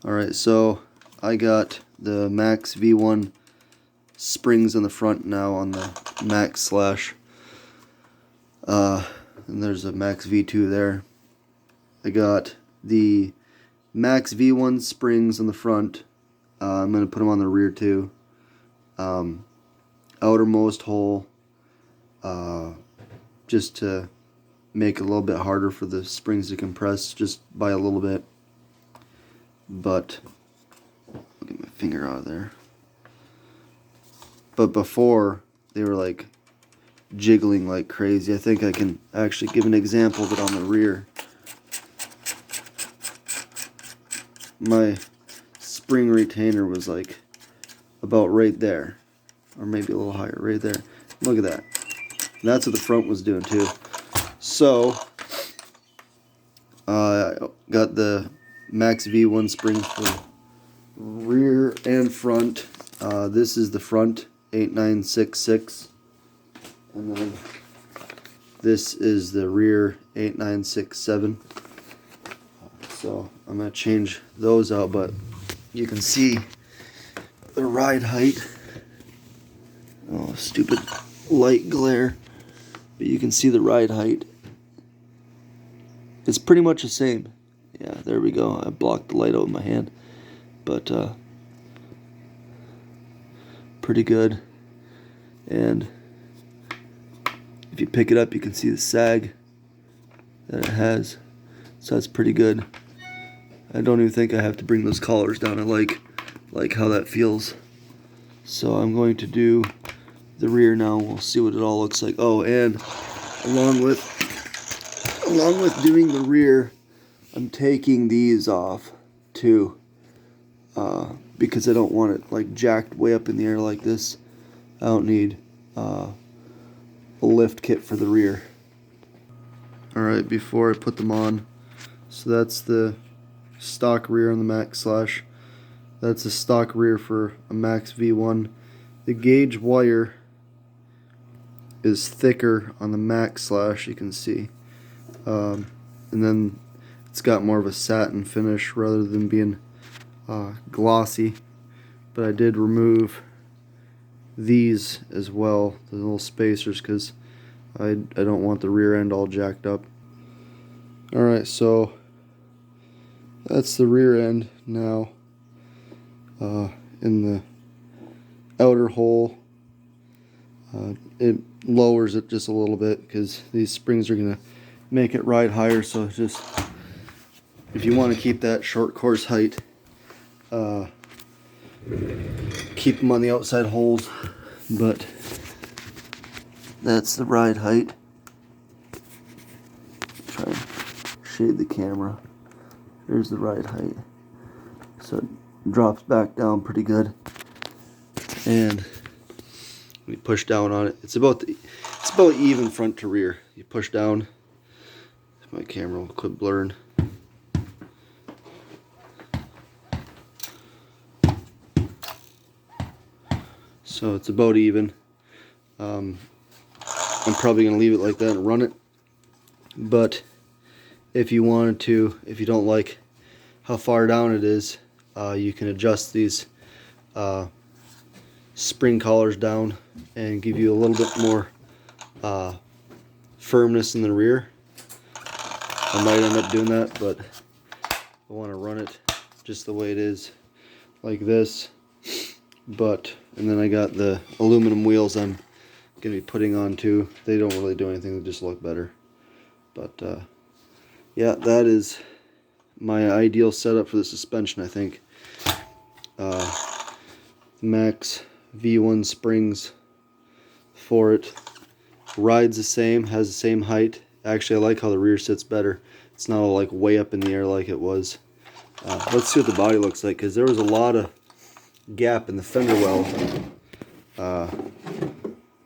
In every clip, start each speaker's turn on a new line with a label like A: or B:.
A: Alright, so I got the Maxx V1 springs on the front now on the Maxx slash. And there's a Maxx V2 there. I got the Maxx V1 springs on the front. I'm going to put them on the rear too. Outermost hole, just to make it a little bit harder for the springs to compress just by a little bit. But I'll get my finger out of there. But before, they were like jiggling like crazy. I think I can actually give an example of it on the rear. My spring retainer was like about right there, or maybe a little higher, right there. Look at that. And that's what the front was doing too. So I got the Maxx V1 spring for rear and front. This is the front 8966, and then this is the rear 8967. So I'm going to change those out, but you can see the ride height. Oh, stupid light glare. But you can see the ride height. It's pretty much the same. Yeah, there we go. I blocked the light out with my hand. But pretty good. And if you pick it up, you can see the sag that it has. So that's pretty good. I don't even think I have to bring those collars down. I like how that feels. So I'm going to do the rear now. We'll see what it all looks like. Oh, and along with doing the rear, I'm taking these off too, because I don't want it like jacked way up in the air like this. I don't need a lift kit for the rear. Alright, before I put them on, so that's the stock rear on the Maxx slash. That's a stock rear for a Maxx V1. The gauge wire is thicker on the Maxx slash, you can see. And then it's got more of a satin finish rather than being glossy. But I did remove these as well, the little spacers, because I don't want the rear end all jacked up. Alright, so that's the rear end now. In the outer hole, it lowers it just a little bit because these springs are going to make it ride higher. So just, if you want to keep that short course height, keep them on the outside holes. But that's the ride height. Try and shade the camera. There's the ride height. So it drops back down pretty good. And we push down on it. It's about even front to rear. You push down. My camera will quit blurring. So it's about even. I'm probably going to leave it like that and run it. But if you wanted to, if you don't like how far down it is, you can adjust these spring collars down and give you a little bit more firmness in the rear. I might end up doing that, but I want to run it just the way it is, like this. And then I got the aluminum wheels I'm going to be putting on too. They don't really do anything, they just look better. But yeah, that is my ideal setup for the suspension, I think. Maxx V1 springs for it. Rides the same, has the same height. Actually, I like how the rear sits better. It's not all like way up in the air like it was. Let's see what the body looks like, because there was a lot of gap in the fender well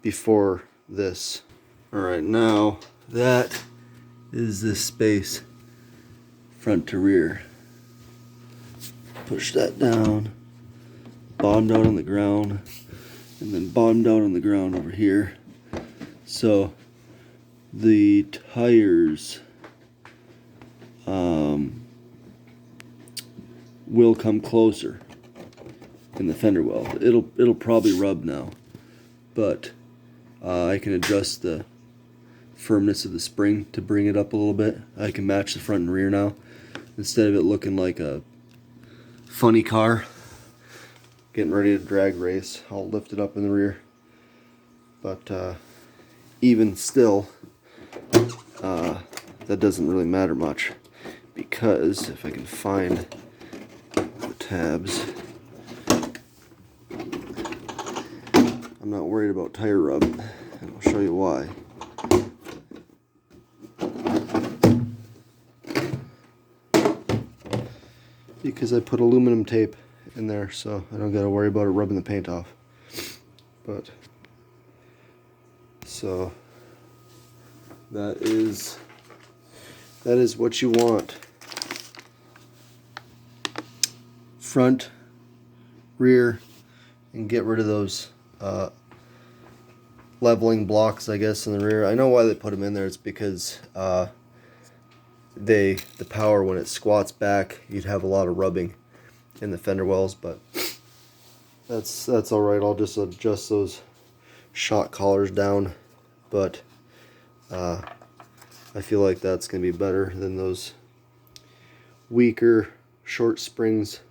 A: before this. Alright, now that is the space front to rear. Push that down, bottomed out on the ground, and then bottomed out on the ground over here. So the tires will come closer in the fender well. It'll probably rub now, but I can adjust the firmness of the spring to bring it up a little bit. I can match the front and rear now instead of it looking like a funny car getting ready to drag race. I'll lift it up in the rear, but even still, that doesn't really matter much, because if I can find the tabs, I'm not worried about tire rub, and I'll show you why. Because I put aluminum tape in there, so I don't gotta worry about it rubbing the paint off. But so that is what you want. Front, rear, and get rid of those leveling blocks, I guess, in the rear. I know why they put them in there. It's because the power, when it squats back, you'd have a lot of rubbing in the fender wells, but that's all right. I'll just adjust those shock collars down, but I feel like that's gonna be better than those weaker short springs